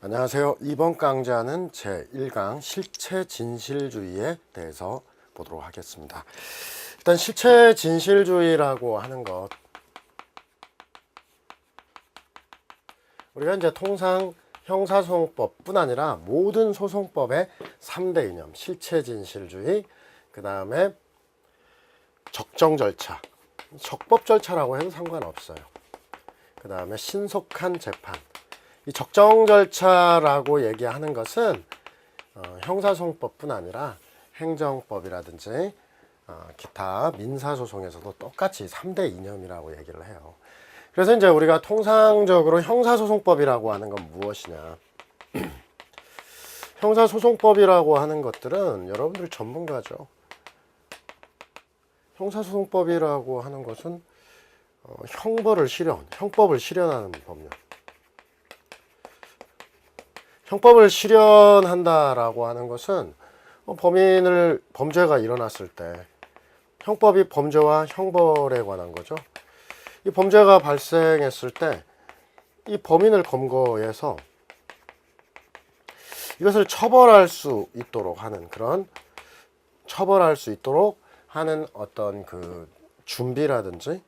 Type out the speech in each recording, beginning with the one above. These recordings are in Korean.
안녕하세요. 이번 강좌는 제1강 실체진실주의에 대해서 보도록 하겠습니다. 일단 실체진실주의라고 하는 것, 우리가 이제 통상 형사소송법뿐 아니라 모든 소송법의 3대 이념, 실체진실주의, 그 다음에 적정절차, 적법절차라고 해도 상관없어요. 그 다음에 신속한 재판. 이 적정절차라고 얘기하는 것은 형사소송법뿐 아니라 행정법이라든지 기타 민사소송에서도 똑같이 3대 이념이라고 얘기를 해요. 그래서 이제 우리가 통상적으로 형사소송법이라고 하는 건 무엇이냐? 형사소송법이라고 하는 것들은 여러분들 전문가죠. 형사소송법이라고 하는 것은 형법을 실현하는 법률. 형법을 실현한다라고 하는 것은 범죄가 일어났을 때 형법이 범죄와 형벌에 관한 거죠. 이 범죄가 발생했을 때 이 범인을 검거해서 이것을 처벌할 수 있도록 하는 어떤 그 준비라든지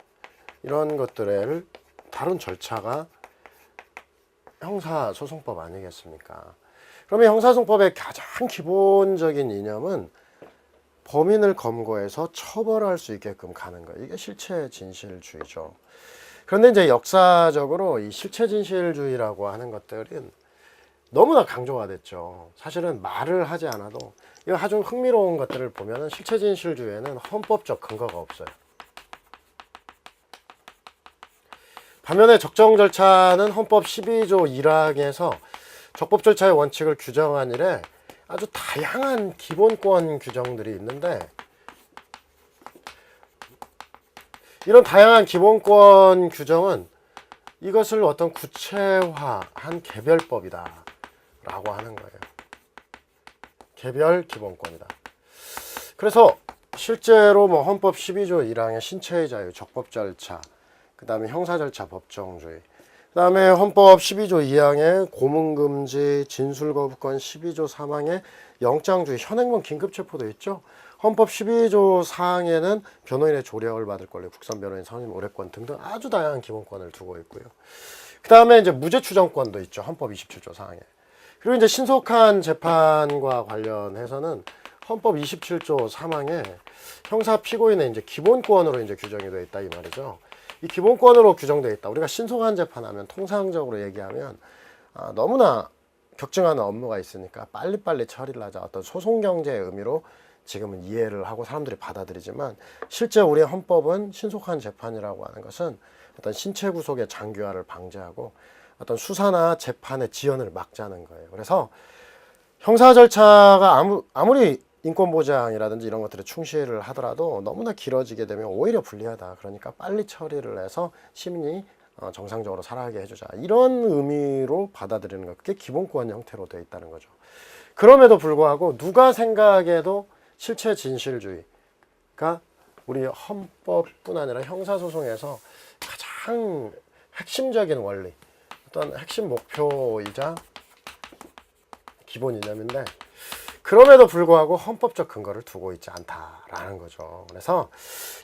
이런 것들을 다룬 절차가 형사소송법 아니겠습니까? 그러면 형사소송법의 가장 기본적인 이념은 범인을 검거해서 처벌할 수 있게끔 가는 거예요. 이게 실체진실주의죠. 그런데 이제 역사적으로 이 실체진실주의라고 하는 것들은 너무나 강조가 됐죠. 사실은 말을 하지 않아도 이거 아주 흥미로운 것들을 보면 실체진실주의에는 헌법적 근거가 없어요. 반면에 적정절차는 헌법 12조 1항에서 적법절차의 원칙을 규정한 이래 아주 다양한 기본권 규정들이 있는데, 이런 다양한 기본권 규정은 이것을 어떤 구체화한 개별법이다 라고 하는 거예요. 개별 기본권이다. 그래서 실제로 헌법 12조 1항의 신체의 자유, 적법절차, 그 다음에 형사절차 법정주의, 그 다음에 헌법 12조 2항의 고문금지, 진술거부권, 12조 3항의 영장주의, 현행범 긴급체포도 있죠. 헌법 12조 4항에는 변호인의 조력을 받을 권리, 국선변호인 선임 의뢰권 등등 아주 다양한 기본권을 두고 있고요. 그 다음에 이제 무죄추정권도 있죠. 헌법 27조 4항에. 그리고 이제 신속한 재판과 관련해서는 헌법 27조 3항에 형사 피고인의 이제 기본권으로 이제 규정이 되어 있다 이 말이죠. 이 기본권으로 규정되어 있다. 우리가 신속한 재판하면 통상적으로 얘기하면 너무나 격증하는 업무가 있으니까 빨리빨리 처리를 하자. 어떤 소송경제의 의미로 지금은 이해를 하고 사람들이 받아들이지만, 실제 우리의 헌법은 신속한 재판이라고 하는 것은 어떤 신체 구속의 장기화를 방지하고 어떤 수사나 재판의 지연을 막자는 거예요. 그래서 형사 절차가 아무리 인권보장이라든지 이런 것들에 충실을 하더라도 너무나 길어지게 되면 오히려 불리하다. 그러니까 빨리 처리를 해서 시민이 정상적으로 살아가게 해주자. 이런 의미로 받아들이는 것, 그게 기본권 형태로 되어 있다는 거죠. 그럼에도 불구하고 누가 생각해도 실체진실주의가 우리 헌법뿐 아니라 형사소송에서 가장 핵심적인 원리, 어떤 핵심 목표이자 기본 이념인데, 그럼에도 불구하고 헌법적 근거를 두고 있지 않다라는 거죠. 그래서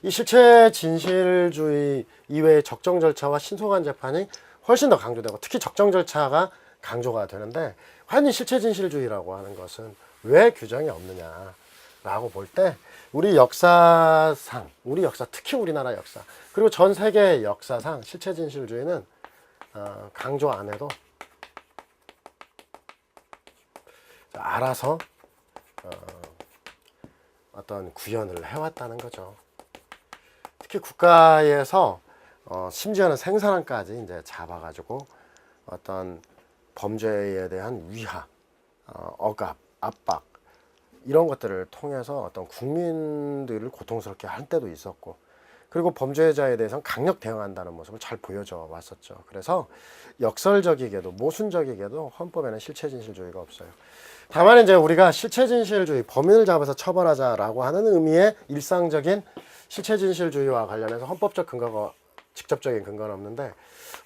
이 실체진실주의 이외의 적정절차와 신속한 재판이 훨씬 더 강조되고, 특히 적정절차가 강조가 되는데, 과연 이 실체진실주의라고 하는 것은 왜 규정이 없느냐라고 볼 때, 우리 역사, 특히 우리나라 역사, 그리고 전 세계 역사상 실체진실주의는 강조 안 해도 알아서 어떤 구현을 해왔다는 거죠. 특히 국가에서 심지어는 생사람까지 이제 잡아가지고 어떤 범죄에 대한 위하, 억압, 압박 이런 것들을 통해서 어떤 국민들을 고통스럽게 할 때도 있었고, 그리고 범죄자에 대해서는 강력 대응한다는 모습을 잘 보여줘 왔었죠. 그래서 역설적이게도 모순적이게도 헌법에는 실체진실주의가 없어요. 다만 이제 우리가 실체진실주의, 범인을 잡아서 처벌하자라고 하는 의미의 일상적인 실체진실주의와 관련해서 헌법적 근거가, 직접적인 근거는 없는데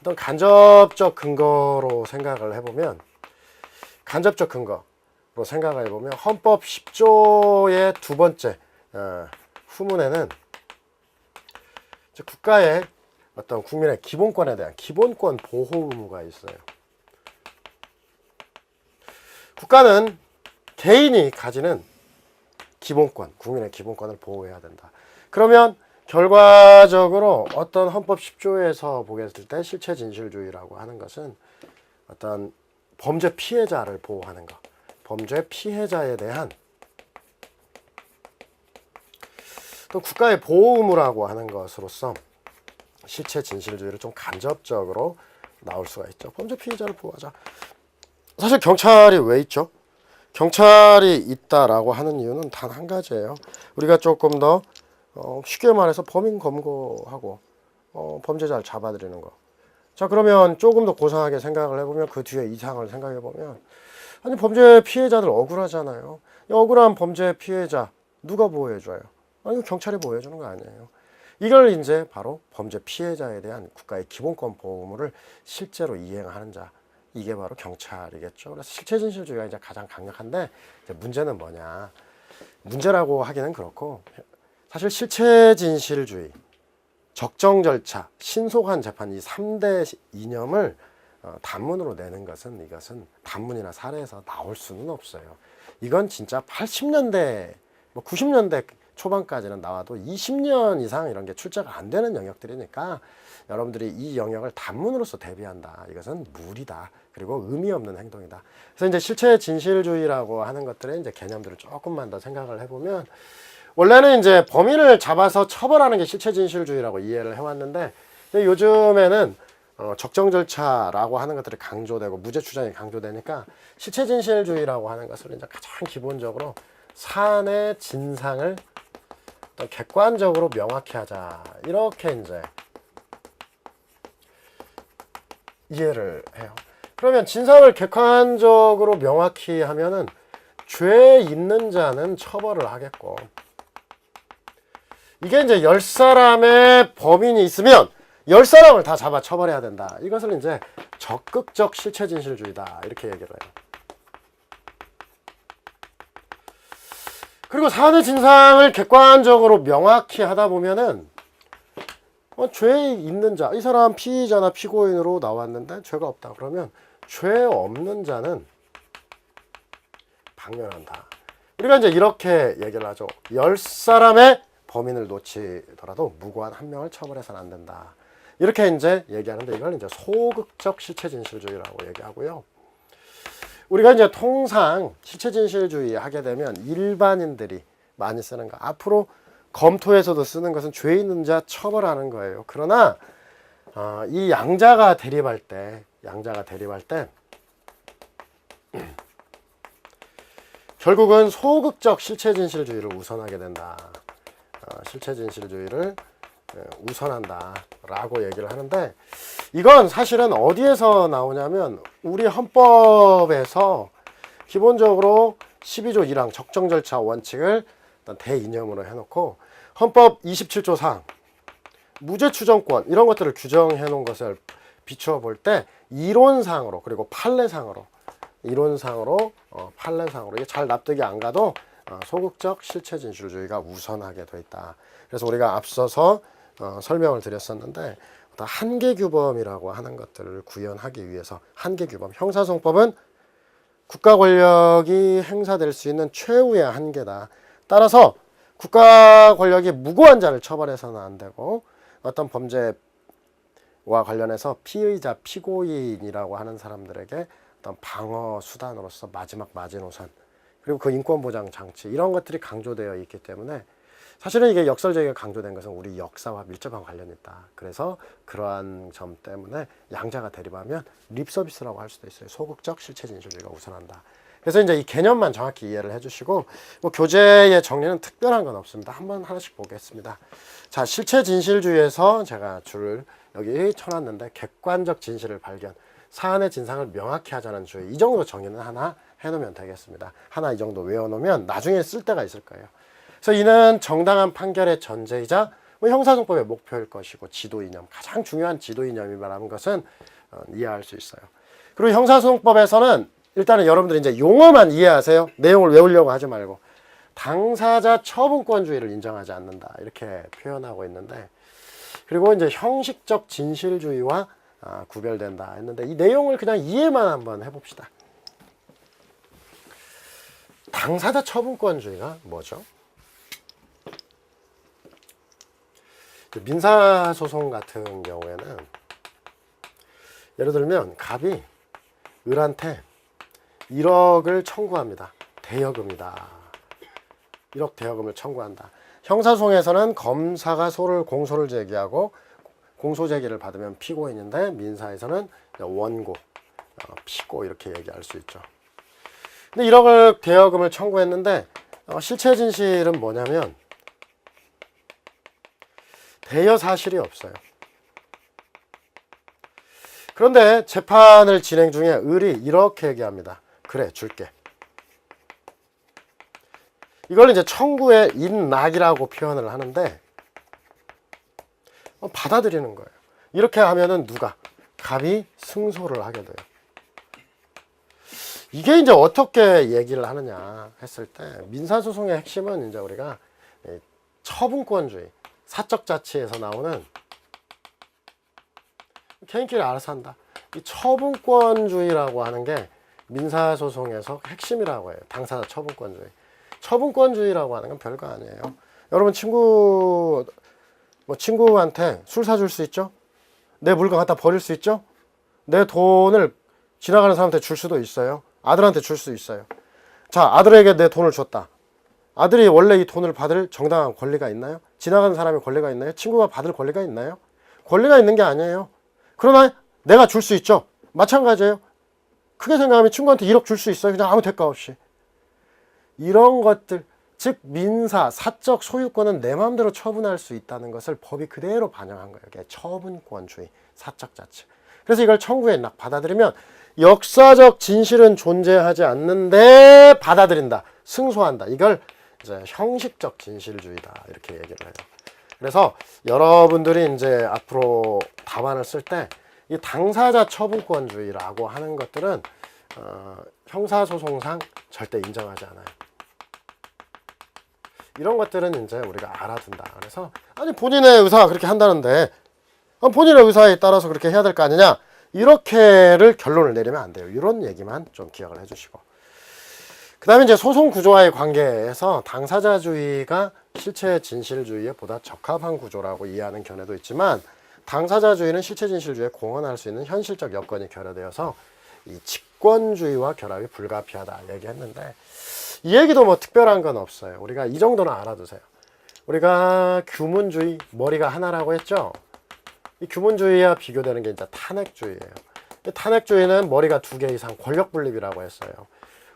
어떤 간접적 근거로 생각을 해보면 간접적 근거로 생각을 해보면 헌법 10조의 두 번째 후문에는 국가의 어떤 국민의 기본권에 대한 기본권 보호 의무가 있어요. 국가는 개인이 가지는 기본권, 국민의 기본권을 보호해야 된다. 그러면 결과적으로 어떤 헌법 10조에서 보게 됐을 때 실체 진실주의라고 하는 것은 어떤 범죄 피해자를 보호하는 것, 범죄 피해자에 대한 또 국가의 보호 의무라고 하는 것으로서 실체 진실주의를 좀 간접적으로 나올 수가 있죠. 범죄 피해자를 보호하자. 사실 경찰이 왜 있죠? 경찰이 있다라고 하는 이유는 단 한 가지예요. 우리가 조금 더 쉽게 말해서 범인 검거하고 범죄자를 잡아들이는 거. 자, 그러면 조금 더 고상하게 생각을 해보면 그 뒤에 이상을 생각해보면 아니 범죄 피해자들 억울하잖아요. 이 억울한 범죄 피해자 누가 보호해줘요? 아니 경찰이 보호해주는 거 아니에요. 이걸 이제 바로 범죄 피해자에 대한 국가의 기본권 보호 의무를 실제로 이행하는 자, 이게 바로 경찰이겠죠. 그래서 실체진실주의가 이제 가장 강력한데 이제 문제는 뭐냐? 문제라고 하기는 그렇고 사실 실체진실주의, 적정 절차, 신속한 재판 이 3대 이념을 단문으로 내는 것은 이것은 단문이나 사례에서 나올 수는 없어요. 이건 진짜 80년대, 90년대 초반까지는 나와도 20년 이상 이런 게 출제가 안 되는 영역들이니까 여러분들이 이 영역을 단문으로서 대비한다. 이것은 무리다. 그리고 의미 없는 행동이다. 그래서 이제 실체 진실주의라고 하는 것들의 이제 개념들을 조금만 더 생각을 해보면 원래는 이제 범인을 잡아서 처벌하는 게 실체 진실주의라고 이해를 해왔는데 요즘에는 적정 절차라고 하는 것들이 강조되고 무죄 추정이 강조되니까 실체 진실주의라고 하는 것을 이제 가장 기본적으로 사안의 진상을 객관적으로 명확히 하자 이렇게 이제 이해를 해요. 그러면 진상을 객관적으로 명확히 하면은 죄 있는 자는 처벌을 하겠고 이게 이제 10사람의 범인이 있으면 10사람을 다 잡아 처벌해야 된다. 이것을 이제 적극적 실체진실주의다 이렇게 얘기를 해요. 그리고 사안의 진상을 객관적으로 명확히 하다 보면은 죄 있는 자, 이 사람 피의자나 피고인으로 나왔는데 죄가 없다. 그러면 죄 없는 자는 방면한다. 우리가 이제 이렇게 얘기를 하죠. 10사람의 범인을 놓치더라도 무고한 한 명을 처벌해서는 안 된다. 이렇게 이제 얘기하는데 이걸 이제 소극적 실체진실주의라고 얘기하고요. 우리가 이제 통상 실체진실주의 하게 되면 일반인들이 많이 쓰는 거. 앞으로 검토에서도 쓰는 것은 죄 있는 자 처벌하는 거예요. 그러나 이 양자가 대립할 때 결국은 소극적 실체진실주의를 우선하게 된다. 실체진실주의를 우선한다 라고 얘기를 하는데 이건 사실은 어디에서 나오냐면 우리 헌법에서 기본적으로 12조 1항 적정절차 원칙을 대이념으로 해놓고 헌법 27조 4항 무죄추정권 이런 것들을 규정해 놓은 것을 비추어 볼 때 이론상으로 그리고 판례상으로 이게 잘 납득이 안 가도 소극적 실체진실주의가 우선하게 돼 있다. 그래서 우리가 앞서서 설명을 드렸었는데 한계규범이라고 하는 것들을 구현하기 위해서 한계규범, 형사소송법은 국가 권력이 행사될 수 있는 최후의 한계다. 따라서 국가 권력이 무고한 자를 처벌해서는 안 되고 어떤 범죄와 관련해서 피의자, 피고인이라고 하는 사람들에게 어떤 방어 수단으로서 마지막 마지노선 그리고 그 인권보장 장치 이런 것들이 강조되어 있기 때문에 사실은 이게 역설적이게 강조된 것은 우리 역사와 밀접한 관련이 있다. 그래서 그러한 점 때문에 양자가 대립하면 립서비스라고 할 수도 있어요. 소극적 실체진실주의가 우선한다. 그래서 이제 이 개념만 정확히 이해를 해주시고 교재의 정리는 특별한 건 없습니다. 한번 하나씩 보겠습니다. 자, 실체진실주의에서 제가 줄을 여기 쳐놨는데 객관적 진실을 발견, 사안의 진상을 명확히 하자는 주의 이 정도 정의는 하나 해놓으면 되겠습니다. 하나 이 정도 외워놓으면 나중에 쓸 때가 있을 거예요. 그래서 이는 정당한 판결의 전제이자 형사소송법의 목표일 것이고 지도이념, 가장 중요한 지도이념이라는 것은 이해할 수 있어요. 그리고 형사소송법에서는 일단은 여러분들이 이제 용어만 이해하세요. 내용을 외우려고 하지 말고. 당사자 처분권주의를 인정하지 않는다. 이렇게 표현하고 있는데, 그리고 이제 형식적 진실주의와 구별된다 했는데, 이 내용을 그냥 이해만 한번 해봅시다. 당사자 처분권주의가 뭐죠? 민사소송 같은 경우에는 예를 들면 갑이 을한테 1억을 청구합니다. 대여금이다. 1억 대여금을 청구한다. 형사소송에서는 검사가 공소를 제기하고 공소 제기를 받으면 피고인인데, 민사에서는 원고, 피고 이렇게 얘기할 수 있죠. 근데 1억을 대여금을 청구했는데 실체 진실은 뭐냐면 대여 사실이 없어요. 그런데 재판을 진행 중에 을이 이렇게 얘기합니다. 그래, 줄게. 이걸 이제 청구의 인낙이라고 표현을 하는데 받아들이는 거예요. 이렇게 하면은 누가? 갑이 승소를 하게 돼요. 이게 이제 어떻게 얘기를 하느냐 했을 때, 민사소송의 핵심은 이제 우리가 처분권주의, 사적 자치에서 나오는 개인끼리 알아서 한다. 이 처분권주의라고 하는 게 민사소송에서 핵심이라고 해요. 당사자 처분권주의. 처분권주의라고 하는 건 별거 아니에요. 여러분 친구한테 술 사줄 수 있죠? 내 물건 갖다 버릴 수 있죠? 내 돈을 지나가는 사람한테 줄 수도 있어요. 아들한테 줄 수 있어요. 자, 아들에게 내 돈을 줬다. 아들이 원래 이 돈을 받을 정당한 권리가 있나요? 지나가는 사람의 권리가 있나요? 친구가 받을 권리가 있나요? 권리가 있는 게 아니에요. 그러나 내가 줄 수 있죠. 마찬가지예요. 크게 생각하면 친구한테 1억 줄 수 있어요. 그냥 아무 대가 없이. 이런 것들, 즉 민사, 사적 소유권은 내 마음대로 처분할 수 있다는 것을 법이 그대로 반영한 거예요. 이게 처분권주의, 사적 자치. 그래서 이걸 청구의 낙 받아들이면 역사적 진실은 존재하지 않는데 받아들인다, 승소한다. 이걸 이제 형식적 진실주의다, 이렇게 얘기를 해요. 그래서 여러분들이 이제 앞으로 답안을 쓸 때 이 당사자 처분권주의라고 하는 것들은 형사소송상 절대 인정하지 않아요. 이런 것들은 이제 우리가 알아둔다. 그래서 아니 본인의 의사가 그렇게 한다는데 본인의 의사에 따라서 그렇게 해야 될 거 아니냐, 이렇게를 결론을 내리면 안 돼요. 이런 얘기만 좀 기억을 해주시고, 그 다음에 이제 소송 구조와의 관계에서 당사자주의가 실체 진실주의에 보다 적합한 구조라고 이해하는 견해도 있지만, 당사자주의는 실체 진실주의에 공헌할 수 있는 현실적 여건이 결여되어서 이 직권주의와 결합이 불가피하다 얘기했는데, 이 얘기도 뭐 특별한 건 없어요. 우리가 이 정도는 알아두세요. 우리가 규문주의, 머리가 하나라고 했죠. 이 규문주의와 비교되는 게 이제 탄핵주의예요. 탄핵주의는 머리가 2개 이상 권력 분립이라고 했어요.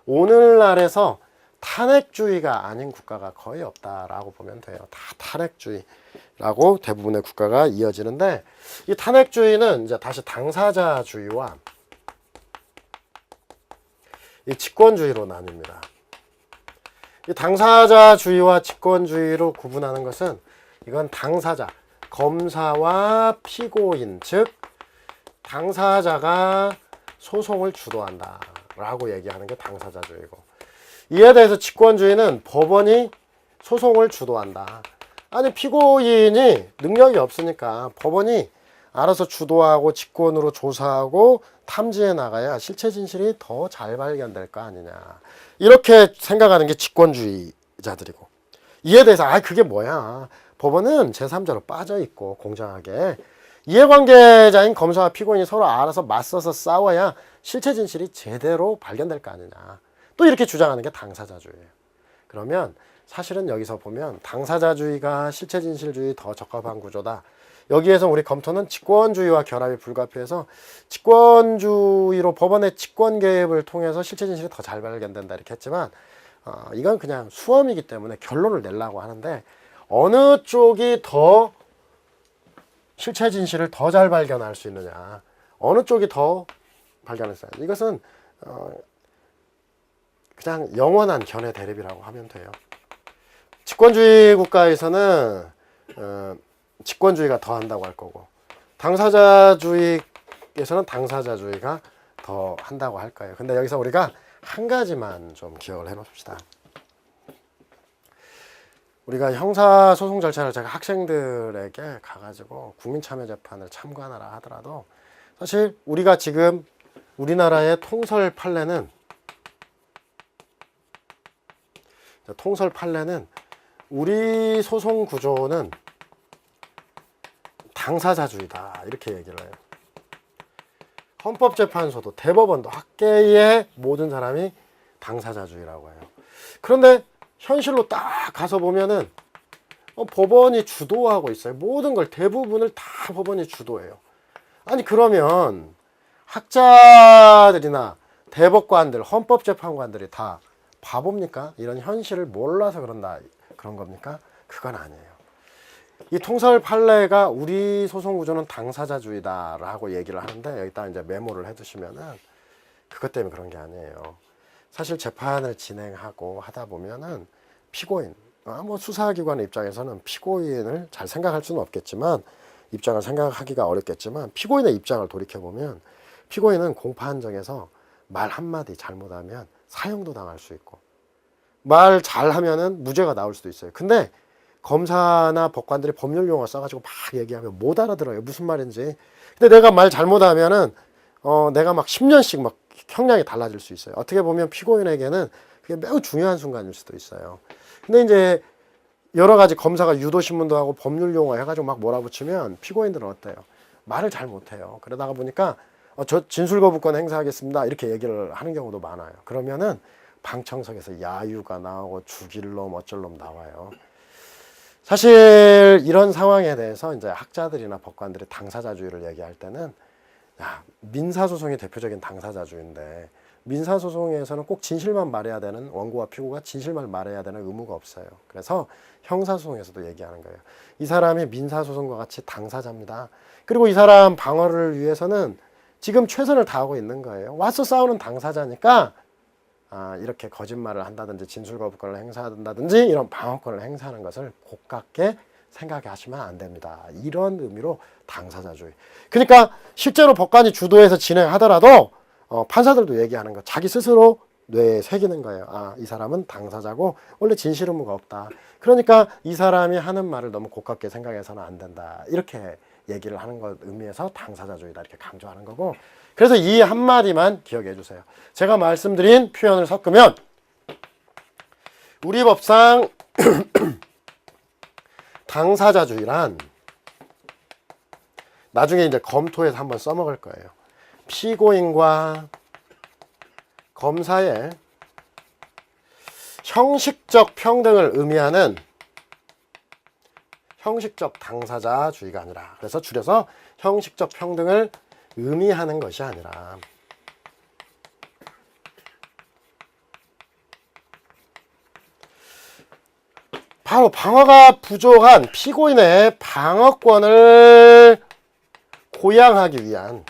오늘날에서 탄핵주의가 아닌 국가가 거의 없다라고 보면 돼요. 다 탄핵주의라고 대부분의 국가가 이어지는데, 이 탄핵주의는 이제 다시 당사자주의와 이 직권주의로 나뉩니다. 이 당사자주의와 직권주의로 구분하는 것은, 이건 당사자, 검사와 피고인, 즉 당사자가 소송을 주도한다 라고 얘기하는 게 당사자주의고, 이에 대해서 직권주의는 법원이 소송을 주도한다. 아니 피고인이 능력이 없으니까 법원이 알아서 주도하고 직권으로 조사하고 탐지해 나가야 실체 진실이 더 잘 발견될 거 아니냐, 이렇게 생각하는 게 직권주의자들이고, 이에 대해서 그게 뭐야, 법원은 제3자로 빠져있고 공정하게 이해관계자인 검사와 피고인이 서로 알아서 맞서서 싸워야 실체 진실이 제대로 발견될 거 아니냐, 또 이렇게 주장하는 게 당사자주의예요. 그러면 사실은 여기서 보면 당사자주의가 실체 진실주의 더 적합한 구조다. 여기에서 우리 검토는 직권주의와 결합이 불가피해서 직권주의로 법원의 직권 개입을 통해서 실체 진실이 더 잘 발견된다 이렇게 했지만, 이건 그냥 수험이기 때문에 결론을 내려고 하는데, 어느 쪽이 더 실체 진실을 더 잘 발견할 수 있느냐, 어느 쪽이 더 발견할 수 있느냐, 이것은 그냥 영원한 견해 대립이라고 하면 돼요. 직권주의 국가에서는 직권주의가 더 한다고 할 거고, 당사자주의에서는 당사자주의가 더 한다고 할 거예요. 근데 여기서 우리가 한 가지만 좀 기억을 해 놓읍시다. 우리가 형사소송 절차를 제가 학생들에게 가가지고 국민참여재판을 참관하라 하더라도 사실 우리가 지금 우리나라의 통설 판례는 우리 소송 구조는 당사자주의다 이렇게 얘기를 해요. 헌법재판소도 대법원도 학계의 모든 사람이 당사자주의라고 해요. 그런데 현실로 딱 가서 보면은 법원이 주도하고 있어요. 모든 걸 대부분을 다 법원이 주도해요. 아니 그러면 학자들이나 대법관들, 헌법재판관들이 다 바보입니까? 이런 현실을 몰라서 그런 겁니까? 그건 아니에요. 이 통설 판례가 우리 소송 구조는 당사자주의다라고 얘기를 하는데 여기다 이제 메모를 해두시면은 그것 때문에 그런 게 아니에요. 사실 재판을 진행하고 하다 보면은 피고인, 뭐 수사기관의 입장에서는 피고인을 잘 생각할 수는 없겠지만 입장을 생각하기가 어렵겠지만 피고인의 입장을 돌이켜 보면 피고인은 공판정에서 말 한마디 잘못하면 사형도 당할 수 있고 말 잘하면은 무죄가 나올 수도 있어요. 근데 검사나 법관들이 법률 용어 써가지고 막 얘기하면 못 알아들어요. 무슨 말인지. 근데 내가 말 잘못하면은 내가 막 10년씩 막 형량이 달라질 수 있어요. 어떻게 보면 피고인에게는 그게 매우 중요한 순간일 수도 있어요. 근데 이제 여러 가지 검사가 유도신문도 하고 법률 용어 해가지고 막 몰아붙이면 피고인들은 어때요? 말을 잘 못해요. 그러다가 보니까 저 진술거부권 행사하겠습니다 이렇게 얘기를 하는 경우도 많아요. 그러면은 방청석에서 야유가 나오고 죽일 놈 어쩔 놈 나와요. 사실 이런 상황에 대해서 이제 학자들이나 법관들이 당사자주의를 얘기할 때는 민사소송이 대표적인 당사자주의인데 민사소송에서는 꼭 진실만 말해야 되는 원고와 피고가 진실만 말해야 되는 의무가 없어요. 그래서 형사소송에서도 얘기하는 거예요. 이 사람이 민사소송과 같이 당사자입니다. 그리고 이 사람 방어를 위해서는 지금 최선을 다하고 있는 거예요. 와서 싸우는 당사자니까 이렇게 거짓말을 한다든지 진술거부권을 행사한다든지 이런 방어권을 행사하는 것을 고깝게 생각해 하시면 안 됩니다. 이런 의미로 당사자주의. 그러니까 실제로 법관이 주도해서 진행하더라도 판사들도 얘기하는 거 자기 스스로 뇌에 새기는 거예요. 이 사람은 당사자고 원래 진실 의무가 없다. 그러니까 이 사람이 하는 말을 너무 고깝게 생각해서는 안 된다. 이렇게 얘기를 하는 것 의미에서 당사자주의다 이렇게 강조하는 거고 그래서 이 한마디만 기억해 주세요. 제가 말씀드린 표현을 섞으면 우리 법상 당사자주의란 나중에 이제 검토해서 한번 써먹을 거예요. 피고인과 검사의 형식적 평등을 의미하는 형식적 당사자주의가 아니라 그래서 줄여서 형식적 평등을 의미하는 것이 아니라 바로 방어가 부족한 피고인의 방어권을 고양하기 위한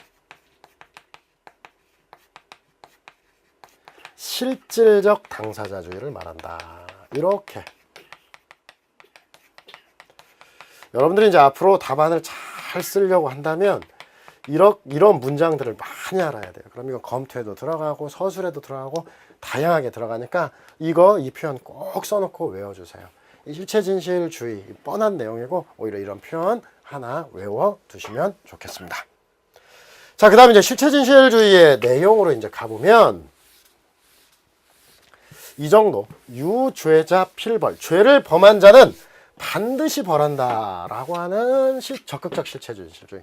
실질적 당사자주의를 말한다. 이렇게 여러분들이 이제 앞으로 답안을 잘 쓰려고 한다면 이런 문장들을 많이 알아야 돼요. 그럼 이거 검토에도 들어가고 서술에도 들어가고 다양하게 들어가니까 이 표현 꼭 써놓고 외워주세요. 이 실체진실주의 뻔한 내용이고 오히려 이런 표현 하나 외워두시면 좋겠습니다. 자, 그 다음에 이제 실체진실주의의 내용으로 이제 가보면 이 정도 유죄자 필벌 죄를 범한 자는 반드시 벌한다라고 하는 적극적 실체진실주의.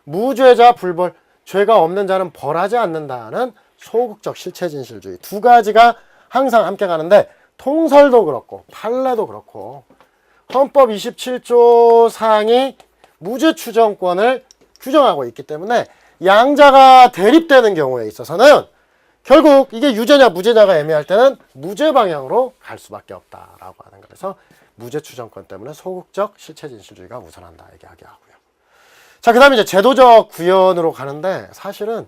무죄자 불벌 죄가 없는 자는 벌하지 않는다는 소극적 실체진실주의. 두 가지가 항상 함께 가는데 통설도 그렇고 판례도 그렇고 헌법 27조 사항이 무죄 추정권을 규정하고 있기 때문에 양자가 대립되는 경우에 있어서는 결국 이게 유죄냐 무죄냐가 애매할 때는 무죄 방향으로 갈 수밖에 없다라고 하는 거예요. 그래서 무죄 추정권 때문에 소극적 실체진실주의가 우선한다 얘기하고요. 자, 그 다음에 이제 제도적 구현으로 가는데 사실은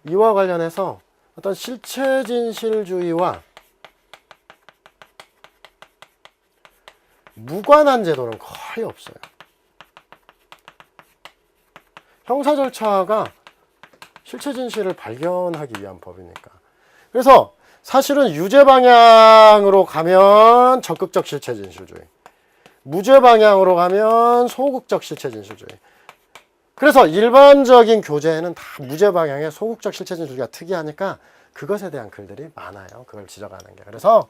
이와 관련해서 어떤 실체진실주의와 무관한 제도는 거의 없어요. 형사 절차가 실체 진실을 발견하기 위한 법이니까. 그래서 사실은 유죄 방향으로 가면 적극적 실체 진실주의, 무죄 방향으로 가면 소극적 실체 진실주의. 그래서 일반적인 교재에는 다 무죄 방향의 소극적 실체 진실주의가 특이하니까 그것에 대한 글들이 많아요. 그걸 지적하는 게. 그래서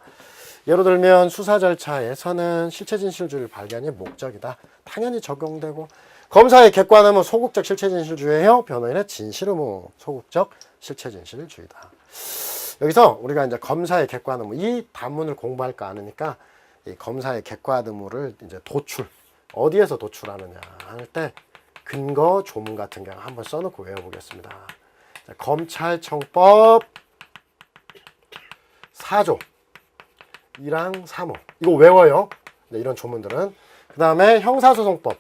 예를 들면 수사 절차에서는 실체 진실주의 발견이 목적이다. 당연히 적용되고, 검사의 객관 의무 소극적 실체 진실주의예요. 변호인의 진실 의무 소극적 실체 진실주의다. 여기서 우리가 이제 검사의 객관 의무 이 단문을 공부할까 않으니까 이 검사의 객관 의무를 이제 도출, 어디에서 도출하느냐 할 때 근거 조문 같은 경우 한번 써놓고 외워보겠습니다. 검찰청법 4조 2랑 3호 이거 외워요. 네, 이런 조문들은. 그 다음에 형사소송법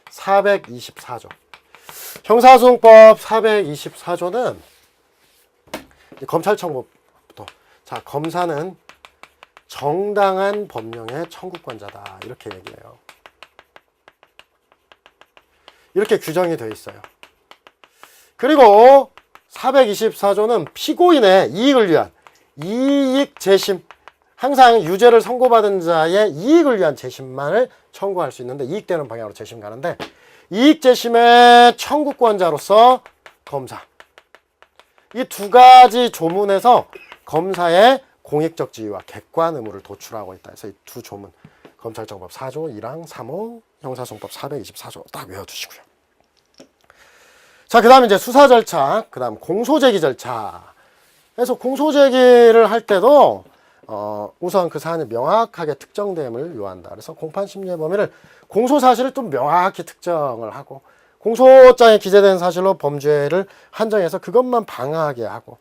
424조. 형사소송법 424조는 검찰청법부터, 자, 검사는 정당한 법령의 청구권자다 이렇게 얘기해요. 이렇게 규정이 되어 있어요. 그리고 424조는 피고인의 이익을 위한 이익 재심, 항상 유죄를 선고받은 자의 이익을 위한 재심만을 청구할 수 있는데, 이익되는 방향으로 재심 가는데, 이익 재심의 청구권자로서 검사, 이 두 가지 조문에서 검사의 공익적 지위와 객관 의무를 도출하고 있다. 그래서 이 두 조문, 검찰청법 4조 1항 3호, 형사소송법 424조 딱 외워두시고요. 자, 그 다음에 이제 수사 절차, 그 다음 공소제기 절차. 그래서 공소제기를 할 때도 우선 그 사안이 명확하게 특정됨을 요한다. 그래서 공판 심리의 범위를, 공소 사실을 좀 명확히 특정을 하고, 공소장에 기재된 사실로 범죄를 한정해서 그것만 방어하게 하고,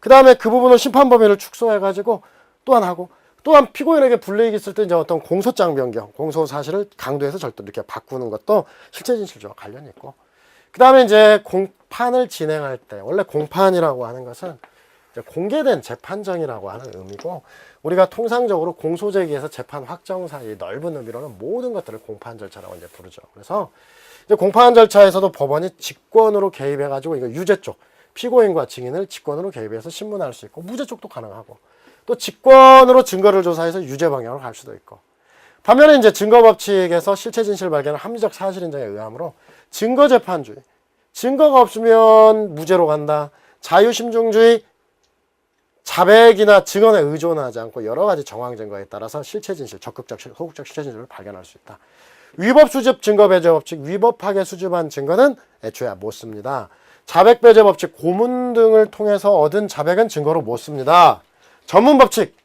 그 다음에 그 부분을 심판 범위를 축소해가지고 또한 하고, 또한 피고인에게 불이익이 있을 때 이제 어떤 공소장 변경, 공소 사실을 강도에서 절도 이렇게 바꾸는 것도 실체 진실주와 관련이 있고, 그 다음에 이제 공판을 진행할 때, 원래 공판이라고 하는 것은 이제 공개된 재판정이라고 하는 의미고, 우리가 통상적으로 공소제기에서 재판 확정 사이 넓은 의미로는 모든 것들을 공판 절차라고 이제 부르죠. 그래서 이제 공판 절차에서도 법원이 직권으로 개입해가지고 이거 유죄 쪽 피고인과 증인을 직권으로 개입해서 신문할 수 있고, 무죄 쪽도 가능하고, 또 직권으로 증거를 조사해서 유죄 방향으로 갈 수도 있고. 반면에 이제 증거법칙에서 실체 진실 발견은 합리적 사실 인정에 의함으로 증거재판주의, 증거가 없으면 무죄로 간다. 자유심증주의, 자백이나 증언에 의존하지 않고 여러 가지 정황 증거에 따라서 실체 진실, 적극적, 소극적 실체 진실을 발견할 수 있다. 위법 수집 증거 배제 법칙, 위법하게 수집한 증거는 애초에 못 씁니다. 자백 배제 법칙, 고문 등을 통해서 얻은 자백은 증거로 못 씁니다. 전문 법칙,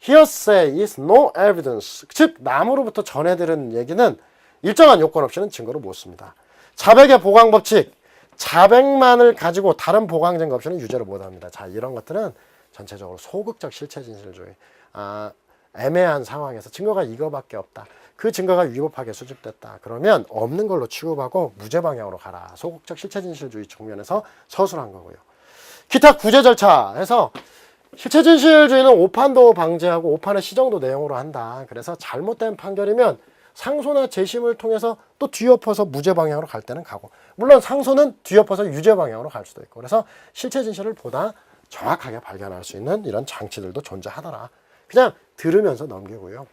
hearsay is no evidence, 즉 남으로부터 전해들은 얘기는 일정한 요건 없이는 증거로 못 씁니다. 자백의 보강 법칙, 자백만을 가지고 다른 보강 증거 없이는 유죄를 못 합니다. 자, 이런 것들은 전체적으로 소극적 실체 진실주의, 애매한 상황에서 증거가 이거밖에 없다, 그 증거가 위법하게 수집됐다, 그러면 없는 걸로 취급하고 무죄 방향으로 가라. 소극적 실체 진실주의 측면에서 서술한 거고요. 기타 구제 절차에서 실체 진실주의는 오판도 방지하고 오판의 시정도 내용으로 한다. 그래서 잘못된 판결이면 상소나 재심을 통해서 또 뒤엎어서 무죄 방향으로 갈 때는 가고, 물론 상소는 뒤엎어서 유죄 방향으로 갈 수도 있고, 그래서 실체 진실을 보다 정확하게 발견할 수 있는 이런 장치들도 존재하더라. 그냥 들으면서 넘기고요.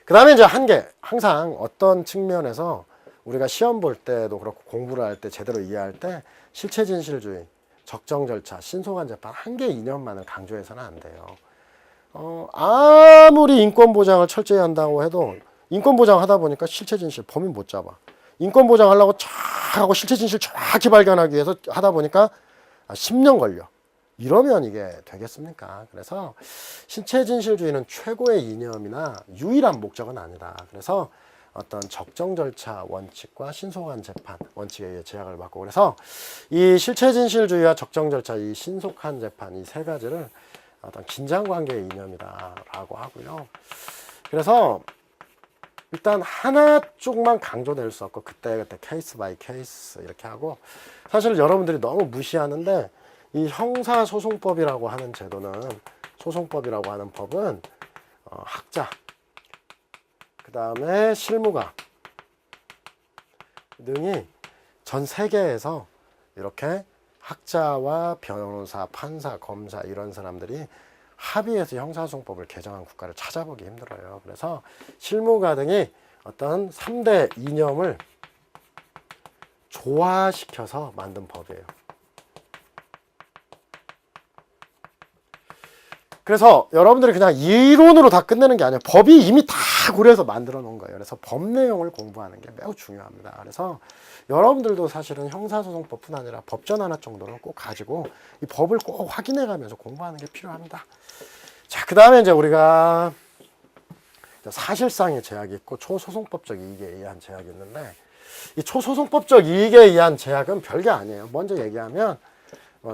그 다음에 이제 한계, 항상 어떤 측면에서 우리가 시험 볼 때도 그렇고 공부를 할 때 제대로 이해할 때 실체 진실주의, 적정 절차, 신속한 재판 한계 이념만을 강조해서는 안 돼요. 아무리 인권 보장을 철저히 한다고 해도 인권 보장 하다 보니까 실체 진실 범인 못 잡아. 인권 보장 하려고 쫙 하고 실체 진실 정확히 발견하기 위해서 하다 보니까 10년 걸려. 이러면 이게 되겠습니까? 그래서 실체 진실주의는 최고의 이념이나 유일한 목적은 아니다. 그래서 어떤 적정 절차 원칙과 신속한 재판 원칙에 의해 제약을 받고, 그래서 이 실체 진실주의와 적정 절차, 이 신속한 재판, 이 세 가지를 어떤 긴장관계의 이념이다라고 하고요. 그래서 일단 하나 쪽만 강조될 수 없고 그때그때 케이스 바이 케이스 이렇게 하고, 사실 여러분들이 너무 무시하는데 이 형사소송법이라고 하는 제도는, 소송법이라고 하는 법은 학자, 그 다음에 실무가 등이 전 세계에서 이렇게 학자와 변호사, 판사, 검사 이런 사람들이 합의해서 형사소송법을 개정한 국가를 찾아보기 힘들어요. 그래서 실무가 등이 어떤 3대 이념을 조화시켜서 만든 법이에요. 그래서 여러분들이 그냥 이론으로 다 끝내는 게 아니에요. 법이 이미 다 고려해서 만들어 놓은 거예요. 그래서 법 내용을 공부하는 게 매우 중요합니다. 그래서 여러분들도 사실은 형사소송법뿐 아니라 법전 하나 정도는 꼭 가지고 이 법을 꼭 확인해 가면서 공부하는 게 필요합니다. 자, 그 다음에 이제 우리가 사실상의 제약이 있고 초소송법적 이익에 의한 제약이 있는데, 이 초소송법적 이익에 의한 제약은 별게 아니에요. 먼저 얘기하면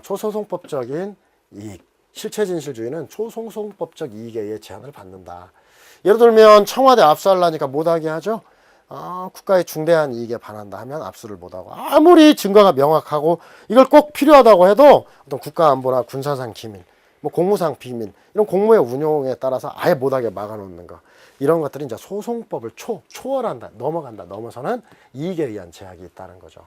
초소송법적인 이익, 실체진실주의는 초소송법적 이익에 의해 제한을 받는다. 예를 들면 청와대 압수하려니까 못하게 하죠. 국가의 중대한 이익에 반한다 하면 압수를 못하고, 아무리 증거가 명확하고 이걸 꼭 필요하다고 해도 어떤 국가안보나 군사상 기밀, 뭐 공무상 비밀, 이런 공무의 운용에 따라서 아예 못하게 막아놓는 거, 이런 것들이 이제 소송법을 초월한다, 넘어서는 이익에 의한 제약이 있다는 거죠.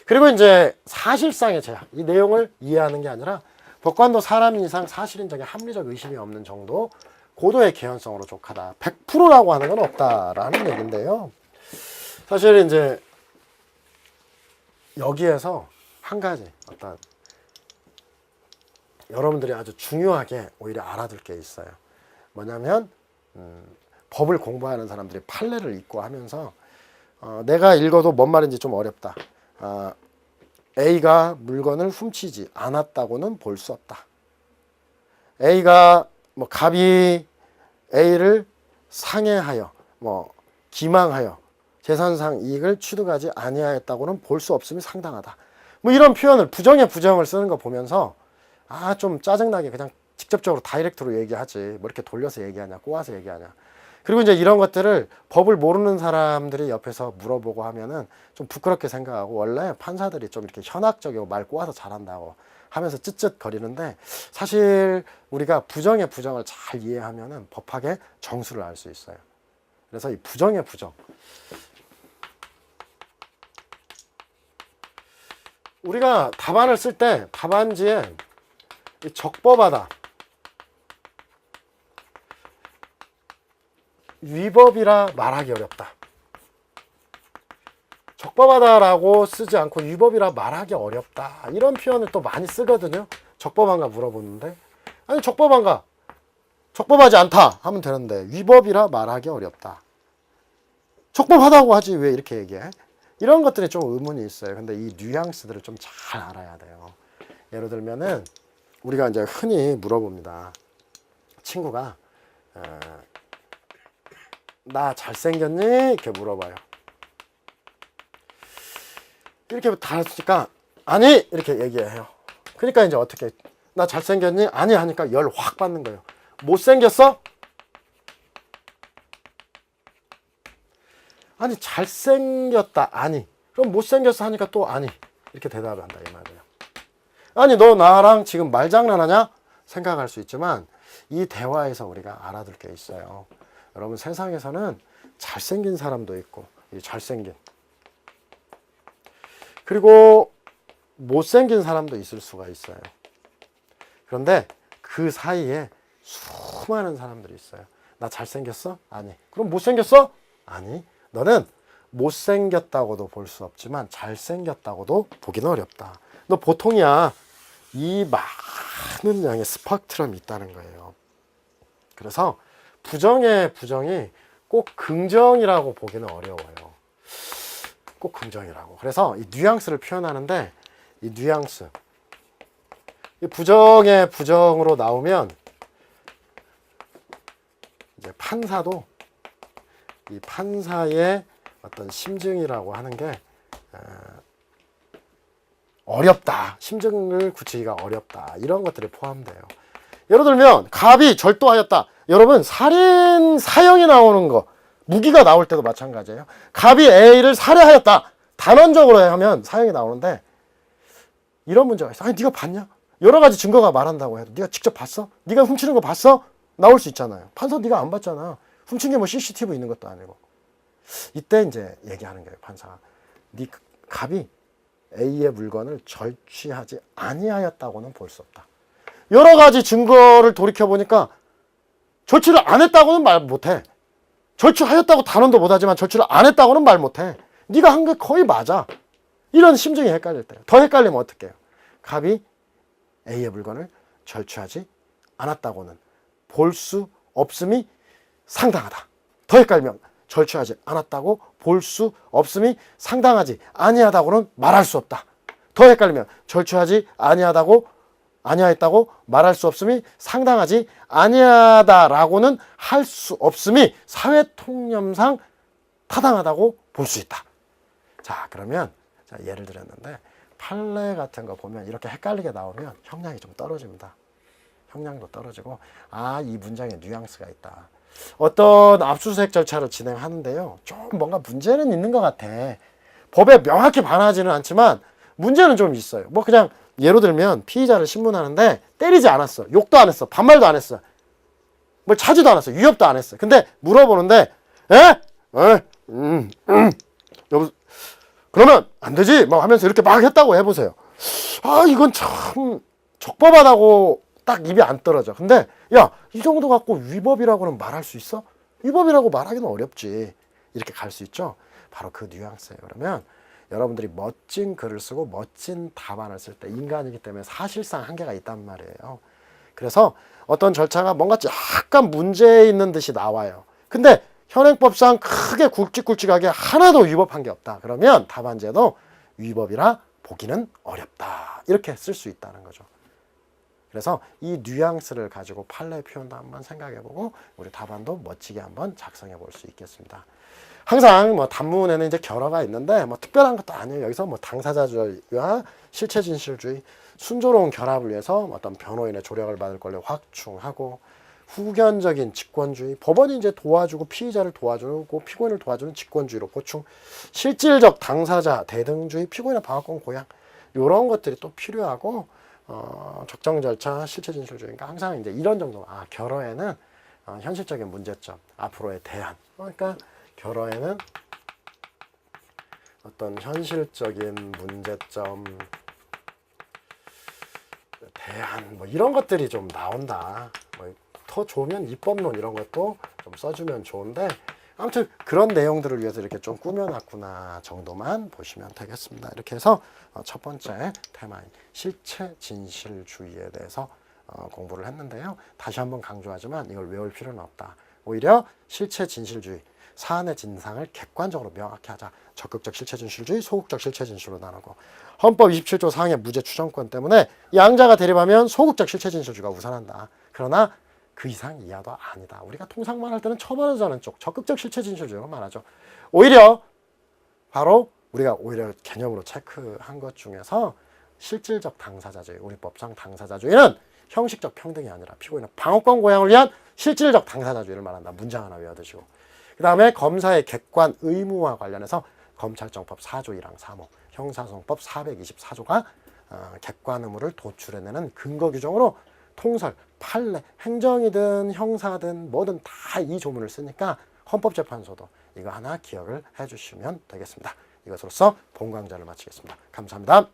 그리고 이제 사실상의 제약, 이 내용을 이해하는 게 아니라 법관도 사람인 이상 사실인적인 합리적 의심이 없는 정도 고도의 개연성으로 족하다. 100%라고 하는 건 없다라는 얘기인데요. 사실 이제 여기에서 한 가지 어떤 여러분들이 아주 중요하게 오히려 알아둘 게 있어요. 뭐냐면 법을 공부하는 사람들이 판례를 읽고 하면서 내가 읽어도 뭔 말인지 좀 어렵다. A가 물건을 훔치지 않았다고는 볼 수 없다. A가 갑이 A를 상해하여 기망하여 재산상 이익을 취득하지 아니하였다고는 볼 수 없음이 상당하다. 이런 표현을 부정에 부정을 쓰는 거 보면서 좀 짜증나게 그냥 직접적으로 다이렉트로 얘기하지 뭐 이렇게 돌려서 얘기하냐, 꼬아서 얘기하냐. 그리고 이제 이런 것들을 법을 모르는 사람들이 옆에서 물어보고 하면은 좀 부끄럽게 생각하고, 원래 판사들이 좀 이렇게 현학적이고 말 꼬아서 잘한다고 하면서 쯧쯧거리는데, 사실 우리가 부정의 부정을 잘 이해하면은 법학의 정수를 알 수 있어요. 그래서 이 부정의 부정, 우리가 답안을 쓸 때 답안지에 이 적법하다, 위법이라 말하기 어렵다, 적법하다라고 쓰지 않고 위법이라 말하기 어렵다, 이런 표현을 또 많이 쓰거든요. 적법한가 물어보는데, 아니 적법한가, 적법하지 않다 하면 되는데 위법이라 말하기 어렵다, 적법하다고 하지 왜 이렇게 얘기해? 이런 것들이 좀 의문이 있어요. 근데 이 뉘앙스들을 좀 잘 알아야 돼요. 예를 들면은 우리가 이제 흔히 물어봅니다. 친구가 나 잘생겼니? 이렇게 물어봐요. 이렇게 달았으니까 아니 이렇게 얘기해요. 그러니까 이제 어떻게, 나 잘생겼니? 아니 하니까 열 확 받는 거예요. 못생겼어? 아니 잘생겼다 아니, 그럼 못생겼어 하니까 또 아니, 이렇게 대답을 한다 이 말이에요. 아니 너 나랑 지금 말장난하냐? 생각할 수 있지만 이 대화에서 우리가 알아둘 게 있어요. 여러분, 세상에서는 잘생긴 사람도 있고 잘생긴, 그리고 못생긴 사람도 있을 수가 있어요. 그런데 그 사이에 수많은 사람들이 있어요. 나 잘생겼어? 아니. 그럼 못생겼어? 아니. 너는 못생겼다고도 볼 수 없지만 잘생겼다고도 보기는 어렵다. 너 보통이야. 이 많은 양의 스펙트럼이 있다는 거예요. 그래서 부정의 부정이 꼭 긍정이라고 보기는 어려워요. 꼭 긍정이라고. 그래서 이 뉘앙스를 표현하는데, 이 뉘앙스, 이 부정의 부정으로 나오면 이제 판사도 이 판사의 어떤 심증이라고 하는 게 어렵다, 심증을 굳히기가 어렵다, 이런 것들이 포함돼요. 예를 들면 갑이 절도하였다. 여러분, 살인 사형이 나오는 거, 무기가 나올 때도 마찬가지예요. 갑이 A를 살해하였다, 단언적으로 하면 사형이 나오는데, 이런 문제가 있어. 아니 네가 봤냐? 여러 가지 증거가 말한다고 해도 네가 직접 봤어? 네가 훔치는 거 봤어? 나올 수 있잖아요. 판사 네가 안 봤잖아. 훔친 게 뭐 CCTV 있는 것도 아니고. 이때 이제 얘기하는 거예요, 판사가. 네 갑이 A의 물건을 절취하지 아니하였다고는 볼 수 없다. 여러 가지 증거를 돌이켜 보니까 절취를 안 했다고는 말 못해. 절취하였다고 단언도 못하지만 절취를 안 했다고는 말 못해. 네가 한 게 거의 맞아. 이런 심정이 헷갈릴 때. 더 헷갈리면 어떡해요? 갑이 A의 물건을 절취하지 않았다고는 볼 수 없음이 상당하다. 더 헷갈리면 절취하지 않았다고 볼 수 없음이 상당하지 아니하다고는 말할 수 없다. 더 헷갈리면 절취하지 아니하였다고 말할 수 없음이 상당하지 아니하다라고는 할 수 없음이 사회통념상 타당하다고 볼 수 있다. 자, 그러면 예를 들었는데 판례 같은 거 보면 이렇게 헷갈리게 나오면 형량이 좀 떨어집니다. 형량도 떨어지고 이 문장에 뉘앙스가 있다. 어떤 압수수색 절차를 진행하는데요. 좀 뭔가 문제는 있는 것 같아. 법에 명확히 반하지는 않지만 문제는 좀 있어요. 뭐 그냥 예로 들면 피의자를 신문하는데 때리지 않았어. 욕도 안 했어. 반말도 안 했어. 뭘 차지도 않았어. 위협도 안 했어. 근데 물어보는데 여보, 그러면 안 되지 막 하면서 이렇게 막 했다고 해보세요. 이건 참 적법하다고 딱 입이 안 떨어져. 근데 야, 이 정도 갖고 위법이라고는 말할 수 있어? 위법이라고 말하기는 어렵지. 이렇게 갈 수 있죠. 바로 그 뉘앙스예요. 그러면 여러분들이 멋진 글을 쓰고 멋진 답안을 쓸 때 인간이기 때문에 사실상 한계가 있단 말이에요. 그래서 어떤 절차가 뭔가 약간 문제 있는 듯이 나와요. 근데 현행법상 크게 굵직굵직하게 하나도 위법한 게 없다. 그러면 답안제도 위법이라 보기는 어렵다. 이렇게 쓸 수 있다는 거죠. 그래서 이 뉘앙스를 가지고 판례 표현도 한번 생각해보고 우리 답안도 멋지게 한번 작성해 볼 수 있겠습니다. 항상 뭐 단문에는 이제 결어가 있는데 뭐 특별한 것도 아니에요. 여기서 뭐 당사자주의와 실체 진실주의, 순조로운 결합을 위해서 어떤 변호인의 조력을 받을 권리를 확충하고 후견적인 직권주의, 법원이 이제 도와주고 피의자를 도와주고 피고인을 도와주는 직권주의로 보충, 실질적 당사자 대등주의, 피고인의 방어권 고양 이런 것들이 또 필요하고 적정 절차, 실체 진실주의니까 항상 이제 이런 정도. 결어에는 현실적인 문제점, 앞으로의 대안. 그러니까 결어에는 어떤 현실적인 문제점, 대안, 뭐 이런 것들이 좀 나온다. 뭐 더 좋으면 입법론 이런 것도 좀 써주면 좋은데 아무튼 그런 내용들을 위해서 이렇게 좀 꾸며놨구나 정도만 보시면 되겠습니다. 이렇게 해서 첫 번째 테마인 실체 진실주의에 대해서 공부를 했는데요. 다시 한번 강조하지만 이걸 외울 필요는 없다. 오히려 실체 진실주의, 사안의 진상을 객관적으로 명확히 하자. 적극적 실체 진실주의, 소극적 실체 진실로 나누고 헌법 27조 4항의 무죄 추정권 때문에 양자가 대립하면 소극적 실체 진실주의가 우선한다. 그러나 그 이상 이하도 아니다. 우리가 통상 말할 때는 처벌하자는 쪽 적극적 실체 진실주의로 말하죠. 오히려 바로 우리가 오히려 개념으로 체크한 것 중에서 실질적 당사자주의, 우리 법상 당사자주의는 형식적 평등이 아니라 피고인의 방어권 고양을 위한 실질적 당사자주의를 말한다. 문장 하나 외워두시고 그 다음에 검사의 객관 의무와 관련해서 검찰정법 4조 1항 3호, 형사소송법 424조가 객관 의무를 도출해내는 근거 규정으로 통설, 판례, 행정이든 형사든 뭐든 다 이 조문을 쓰니까 헌법재판소도 이거 하나 기억을 해주시면 되겠습니다. 이것으로써 본 강좌를 마치겠습니다. 감사합니다.